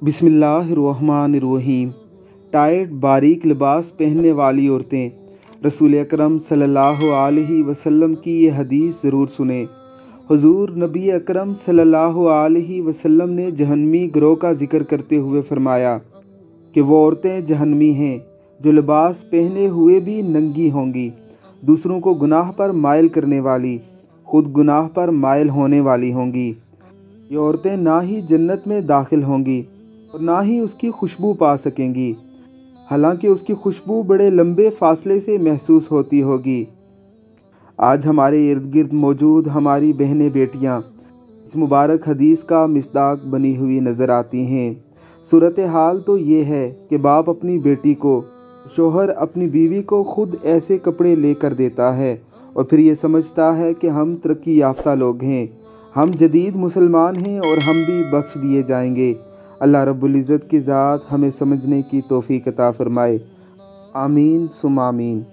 बिस्मिल्लाहिर्रहमानिर्रहीम। टाइट बारीक लिबास पहनने वाली औरतें, रसूल अकरम सल्लल्लाहु अलैहि वसल्लम की ये हदीस ज़रूर सुने। हुज़ूर नबी अकरम सल्लल्लाहु अलैहि वसल्लम ने जहन्नमी गिरोह का जिक्र करते हुए फरमाया कि वो औरतें जहन्नमी हैं जो लिबास पहने हुए भी नंगी होंगी, दूसरों को गुनाह पर माइल करने वाली, खुद गुनाह पर माइल होने वाली होंगी। ये औरतें ना ही जन्नत में दाखिल होंगी और ना ही उसकी खुशबू पा सकेंगी, हालांकि उसकी खुशबू बड़े लंबे फासले से महसूस होती होगी। आज हमारे इर्द गिर्द मौजूद हमारी बहनें बेटियां इस मुबारक हदीस का मिस्दाक बनी हुई नज़र आती हैं। सूरत हाल तो ये है कि बाप अपनी बेटी को, शोहर अपनी बीवी को खुद ऐसे कपड़े लेकर देता है और फिर ये समझता है कि हम तरक्की याफ्ता लोग हैं, हम जदीद मुसलमान हैं और हम भी बख्श दिए जाएंगे। अल्लाह रब्बुल इज़्ज़त की ज़ात हमें समझने की तौफीक अता फ़रमाए। आमीन सुम आमीन।